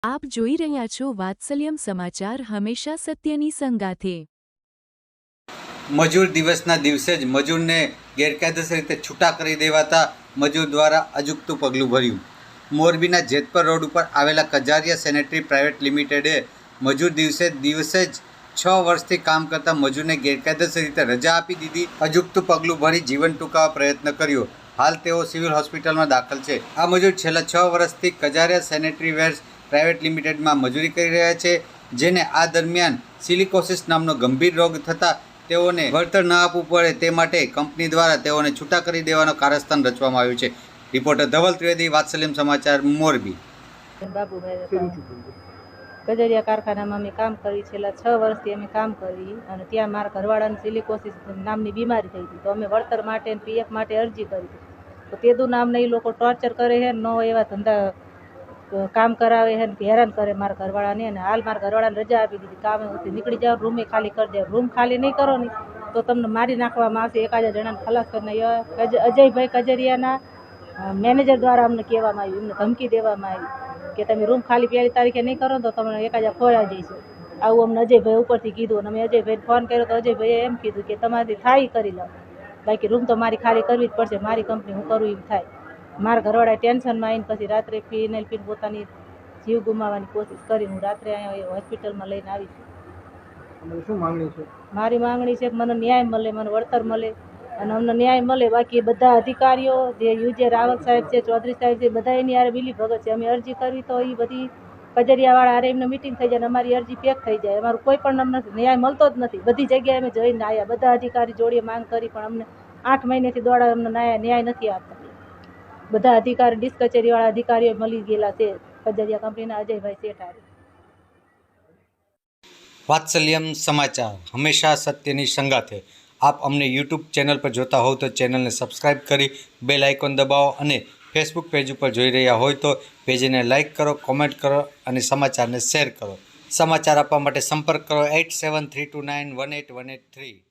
આપ જોઈ રહ્યા છો વાત્સલ્યમ સમાચાર, હંમેશા સત્યની સંગાથે। મજૂર દિવસના દિવસે જ મજૂરને ગેરકાયદેસર રીતે છૂટા કરી દેવાતા મજૂર દ્વારા અજુગતું પગલું ભર્યું। મોરબીના જેતપર રોડ ઉપર આવેલા કજારિયા સેનેટરી પ્રાઇવેટ લિમિટેડે મજૂર દિવસે જ 6 વર્ષથી કામ કરતા મજૂરને ગેરકાયદેસર રીતે રજા આપી દીધી। અજુગતું પગલું ભરી જીવન ટૂંકાવવા પ્રયત્ન કર્યો। હાલ તેઓ સિવિલ હોસ્પિટલમાં દાખલ છે। આ મજૂર છેલ્લા 6 વર્ષથી કજારિયા સેનેટરી વેર્સ પ્રાઇવેટ લિમિટેડમાં મજૂરી કરી રહ્યા છે, જેને આ દરમિયાન સિલિકોસિસ નામનો ગંભીર રોગ થતાં તેઓને વળતર ન આપવું પડે તે માટે કંપની દ્વારા તેઓને છૂટા કરી દેવાનો કારસ્તાન રચવામાં આવ્યું છે। રિપોર્ટર ધવલ ત્રિવેદી, વાત્સલ્યમ સમાચાર, મોરબી। કજરિયા કારખાનામાં અમે કામ કરી, છેલ્લા 6 વર્ષથી અમે કામ કરી અને ત્યાં મારા ઘરવાળાને સિલિકોસિસ નામની બીમારી થઈ હતી, તો અમે વળતર માટે અને પીએફ માટે અરજી કરી હતી। તો તેદું નામના એ લોકો ટોર્ચર કરે છે, ન એવા ધંધા કામ કરાવે છે, હેરાન કરે મારા ઘરવાળાને। અને હાલ મારા ઘરવાળાને રજા આપી દીધી, કામે નીકળી જાઓ, રૂમે ખાલી કરી દે। રૂમ ખાલી નહીં કરો ને તો તમને મારી નાખવામાં આવશે। 1000 જણાને ખલાસ કરી અજયભાઈ કજરિયાના મેનેજર દ્વારા અમને કહેવામાં આવ્યું, એમને ધમકી દેવામાં આવી કે તમે રૂમ ખાલી 1 તારીખે નહીં કરો તો તમને 1000 ખોયા જઈશું। આવું અમને અજયભાઈ ઉપરથી કીધું અને અમે અજયભાઈને ફોન કર્યો તો અજયભાઈએ એમ કીધું કે તમારાથી થાય કરી લો, બાકી રૂમ તો મારી ખાલી કરવી જ પડશે, મારી કંપની હું કરું એમ થાય। મારા ઘરવાળાએ ટેન્શનમાં આવીને પછી રાત્રે ફિનાઇલ પીને પોતાની જીવ ગુમાવવાની કોશિશ કરી। હું રાત્રે અહીંયા હોસ્પિટલમાં લઈને આવી છું। શું માંગણી છે? મારી માંગણી છે કે મને ન્યાય મળે, મને વળતર મળે અને અમને ન્યાય મળે। બાકી બધા અધિકારીઓ જે યુજે રાવત સાહેબ છે, ચૌધરી સાહેબ છે, બધા એની હારે મિલી ભગત છે। અમે અરજી કરવી તો એ બધી કજરિયાવાળા હારે એમને મિટિંગ થઈ જાય, અમારી અરજી પેક થઈ જાય, અમારું કોઈ પણ અમને ન્યાય મળતો જ નથી। બધી જગ્યાએ અમે જઈને આવ્યા, બધા અધિકારી જોડે માંગ કરી, પણ અમને 8 મહિનેથી દોડા અમને ન્યાય નથી આપતા। બધા અધિકારી ડીસ કચેરીવાળા અધિકારીઓ મળી ગયેલા છે કજરિયા કંપનીના અજયભાઈ શેઠ હારે। વાત્સલ્યમ સમાચાર, હંમેશા સત્યની સંગાથે। આપ અમને યુટ્યુબ ચેનલ પર જોતા હોવ તો ચેનલને સબસ્ક્રાઈબ કરી બેલ આઇકોન દબાવો અને ફેસબુક પેજ ઉપર જોઈ રહ્યા હોય તો પેજને લાઇક કરો, કોમેન્ટ કરો અને સમાચારને શેર કરો। સમાચાર આપવા માટે સંપર્ક કરો 8732918183।